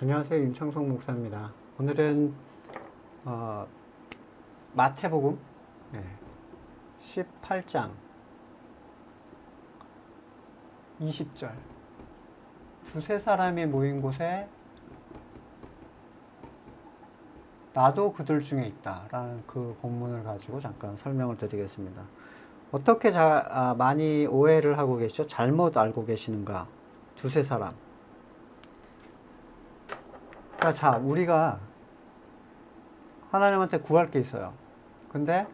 안녕하세요. 윤창성 목사입니다. 오늘은 마태복음 18장 20절 두세 사람이 모인 곳에 나도 그들 중에 있다 라는 그 본문을 가지고 잠깐 설명을 드리겠습니다. 어떻게 많이 오해를 하고 계시죠? 잘못 알고 계시는가? 두세 사람. 자, 우리가 하나님한테 구할 게 있어요. 근데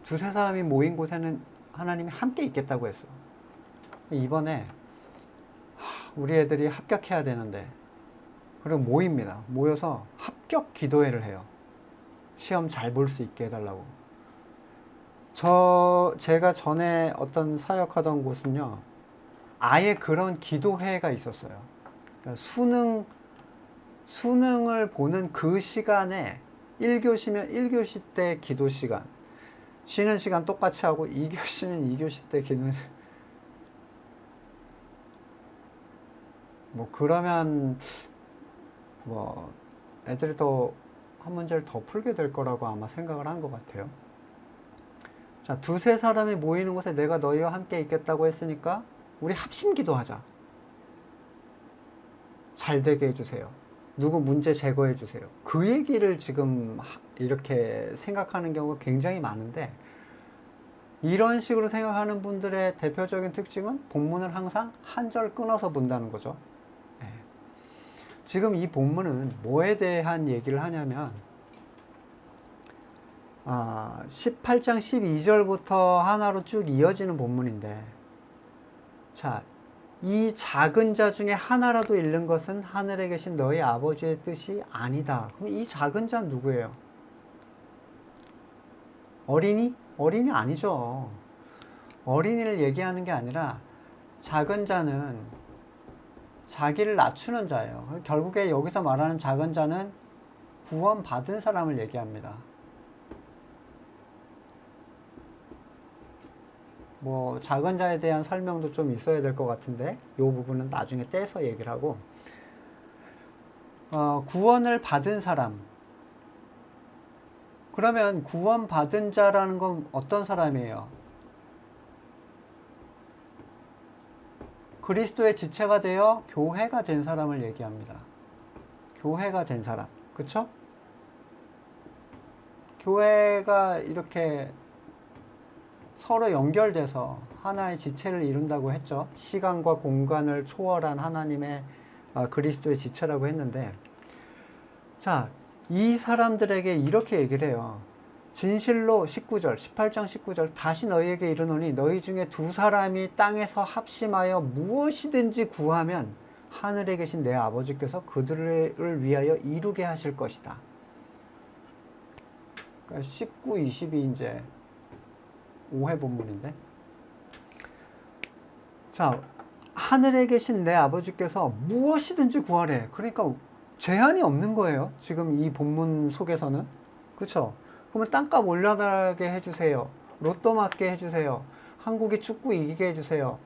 두세 사람이 모인 곳에는 하나님이 함께 있겠다고 했어. 이번에 우리 애들이 합격해야 되는데, 그리고 모입니다. 모여서 합격 기도회를 해요. 시험 잘 볼 수 있게 해달라고. 제가 전에 어떤 사역하던 곳은요, 아예 그런 기도회가 있었어요. 그러니까 수능을 보는 그 시간에 1교시면 1교시 때 기도 시간, 쉬는 시간 똑같이 하고 2교시는 2교시 때 기도는 그러면 애들이 더 한 문제를 더 풀게 될 거라고 아마 생각을 한 것 같아요. 자, 두세 사람이 모이는 곳에 내가 너희와 함께 있겠다고 했으니까 우리 합심 기도하자. 잘 되게 해주세요. 누구 문제 제거해 주세요. 그 얘기를 지금 이렇게 생각하는 경우가 굉장히 많은데, 이런 식으로 생각하는 분들의 대표적인 특징은 본문을 항상 한 절 끊어서 본다는 거죠. 지금 이 본문은 뭐에 대한 얘기를 하냐면 18장 12절부터 하나로 쭉 이어지는 본문인데, 자, 이 작은 자 중에 하나라도 잃는 것은 하늘에 계신 너희 아버지의 뜻이 아니다. 그럼 이 작은 자는 누구예요? 어린이? 어린이 아니죠. 어린이를 얘기하는 게 아니라 작은 자는 자기를 낮추는 자예요. 결국에 여기서 말하는 작은 자는 구원받은 사람을 얘기합니다. 작은 자에 대한 설명도 좀 있어야 될 것 같은데 이 부분은 나중에 떼서 얘기를 하고, 구원을 받은 사람. 그러면 구원받은 자라는 건 어떤 사람이에요? 그리스도의 지체가 되어 교회가 된 사람을 얘기합니다. 교회가 된 사람. 그쵸? 교회가 이렇게 서로 연결돼서 하나의 지체를 이룬다고 했죠. 시간과 공간을 초월한 하나님의 그리스도의 지체라고 했는데, 자, 이 사람들에게 이렇게 얘기를 해요. 진실로 19절, 18장 19절 다시 너희에게 이르노니 너희 중에 두 사람이 땅에서 합심하여 무엇이든지 구하면 하늘에 계신 내 아버지께서 그들을 위하여 이루게 하실 것이다. 그러니까 19, 20이 이제 5회 본문인데, 자, 하늘에 계신 내 아버지께서 무엇이든지 구하래. 그러니까 제한이 없는 거예요. 지금 이 본문 속에서는. 그쵸? 그러면 땅값 올라가게 해주세요. 로또 맞게 해주세요. 한국이 축구 이기게 해주세요.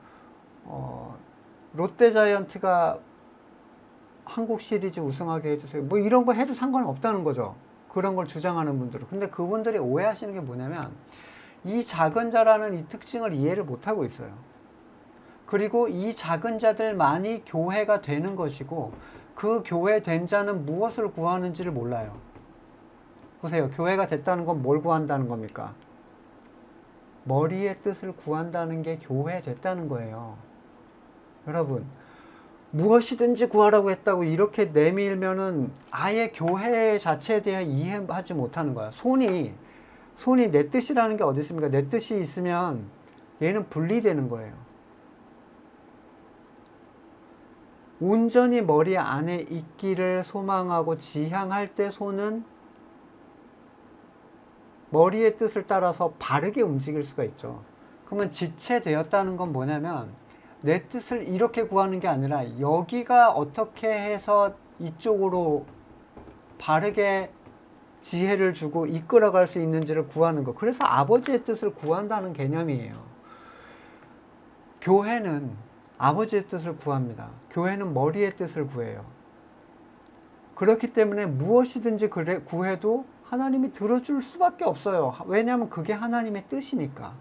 롯데자이언트가 한국 시리즈 우승하게 해주세요. 이런 거 해도 상관없다는 거죠. 그런 걸 주장하는 분들은. 근데 그분들이 오해하시는 게 뭐냐면, 이 작은 자라는 이 특징을 이해를 못하고 있어요. 그리고 이 작은 자들만이 교회가 되는 것이고, 그 교회 된 자는 무엇을 구하는지를 몰라요. 보세요. 교회가 됐다는 건 뭘 구한다는 겁니까? 머리의 뜻을 구한다는 게 교회 됐다는 거예요. 여러분, 무엇이든지 구하라고 했다고 이렇게 내밀면은 아예 교회 자체에 대해 이해하지 못하는 거야. 손이 내 뜻이라는 게 어디 있습니까? 내 뜻이 있으면 얘는 분리되는 거예요. 온전히 머리 안에 있기를 소망하고 지향할 때 손은 머리의 뜻을 따라서 바르게 움직일 수가 있죠. 그러면 지체되었다는 건 뭐냐면, 내 뜻을 이렇게 구하는 게 아니라 여기가 어떻게 해서 이쪽으로 바르게 지혜를 주고 이끌어갈 수 있는지를 구하는 거. 그래서 아버지의 뜻을 구한다는 개념이에요. 교회는 아버지의 뜻을 구합니다. 교회는 머리의 뜻을 구해요. 그렇기 때문에 무엇이든지 구해도 하나님이 들어줄 수밖에 없어요. 왜냐하면 그게 하나님의 뜻이니까.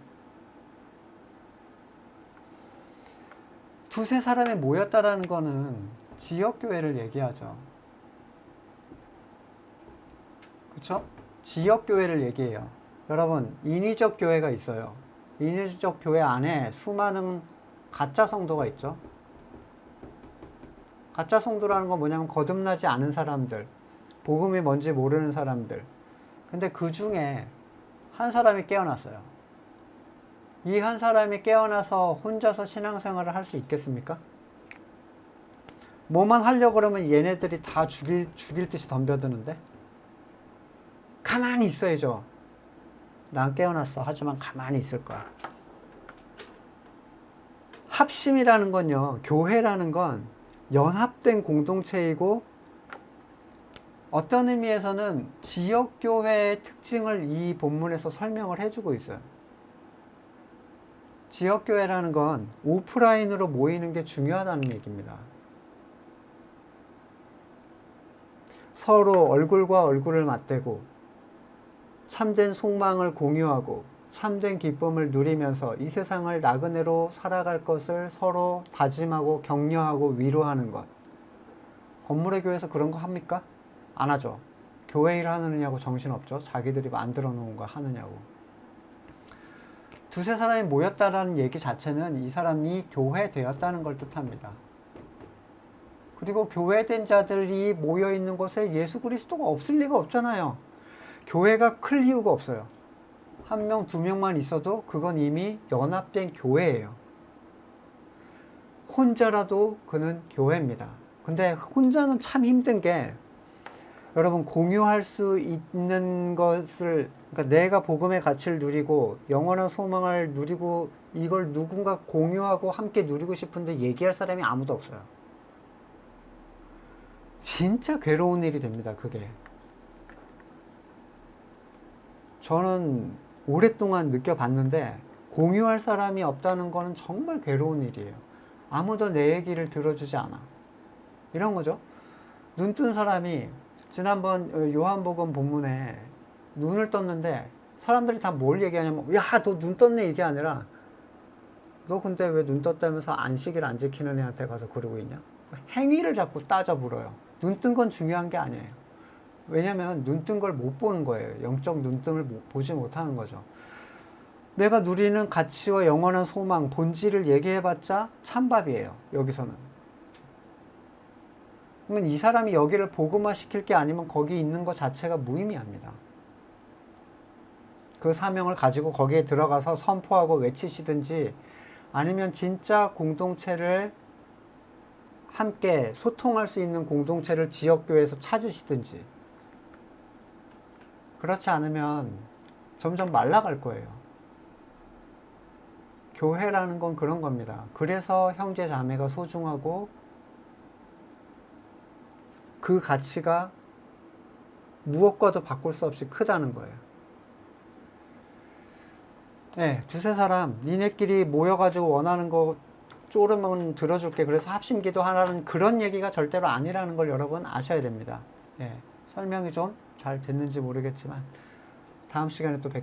두세 사람이 모였다라는 거는 지역교회를 얘기하죠. 그쵸? 지역교회를 얘기해요. 여러분, 인위적 교회가 있어요. 인위적 교회 안에 수많은 가짜 성도가 있죠. 가짜 성도라는 건 뭐냐면 거듭나지 않은 사람들, 복음이 뭔지 모르는 사람들. 근데 그 중에 한 사람이 깨어났어요. 이 한 사람이 깨어나서 혼자서 신앙생활을 할 수 있겠습니까? 뭐만 하려고 그러면 얘네들이 다 죽일 듯이 덤벼드는데? 가만히 있어야죠. 난 깨어났어. 하지만 가만히 있을 거야. 합심이라는 건요, 교회라는 건 연합된 공동체이고, 어떤 의미에서는 지역교회의 특징을 이 본문에서 설명을 해주고 있어요. 지역교회라는 건 오프라인으로 모이는 게 중요하다는 얘기입니다. 서로 얼굴과 얼굴을 맞대고 참된 속망을 공유하고 참된 기쁨을 누리면서 이 세상을 나그네로 살아갈 것을 서로 다짐하고 격려하고 위로하는 것. 건물의 교회에서 그런 거 합니까? 안 하죠. 교회 일 하느냐고 정신없죠. 자기들이 만들어 놓은 거 하느냐고. 두세 사람이 모였다라는 얘기 자체는 이 사람이 교회 되었다는 걸 뜻합니다. 그리고 교회된 자들이 모여 있는 곳에 예수 그리스도가 없을 리가 없잖아요. 교회가 클 이유가 없어요. 한 명, 두 명만 있어도 그건 이미 연합된 교회예요. 혼자라도 그는 교회입니다. 근데 혼자는 참 힘든 게, 여러분, 공유할 수 있는 것을, 그러니까 내가 복음의 가치를 누리고 영원한 소망을 누리고 이걸 누군가 공유하고 함께 누리고 싶은데 얘기할 사람이 아무도 없어요. 진짜 괴로운 일이 됩니다, 그게. 저는 오랫동안 느껴봤는데 공유할 사람이 없다는 거는 정말 괴로운 일이에요. 아무도 내 얘기를 들어주지 않아. 이런 거죠. 눈 뜬 사람이 지난번 요한복음 본문에 눈을 떴는데 사람들이 다 뭘 얘기하냐면, 야, 너 눈 떴네, 이게 아니라, 너 근데 왜 눈 떴다면서 안식일 안 지키는 애한테 가서 그러고 있냐? 행위를 자꾸 따져 물어요. 눈 뜬 건 중요한 게 아니에요. 왜냐면 눈 뜬 걸 못 보는 거예요. 영적 눈뜸을 보지 못하는 거죠. 내가 누리는 가치와 영원한 소망, 본질을 얘기해봤자 찬밥이에요. 여기서는. 그러면 이 사람이 여기를 복음화 시킬 게 아니면 거기 있는 것 자체가 무의미합니다. 그 사명을 가지고 거기에 들어가서 선포하고 외치시든지, 아니면 진짜 공동체를 함께 소통할 수 있는 공동체를 지역교회에서 찾으시든지, 그렇지 않으면 점점 말라갈 거예요. 교회라는 건 그런 겁니다. 그래서 형제 자매가 소중하고 그 가치가 무엇과도 바꿀 수 없이 크다는 거예요. 네, 두세 사람 니네끼리 모여가지고 원하는 거 쪼르면 들어줄게, 그래서 합심기도 하라는 그런 얘기가 절대로 아니라는 걸 여러분 아셔야 됩니다. 네, 설명이 좀 잘 됐는지 모르겠지만 다음 시간에 또 뵙겠습니다.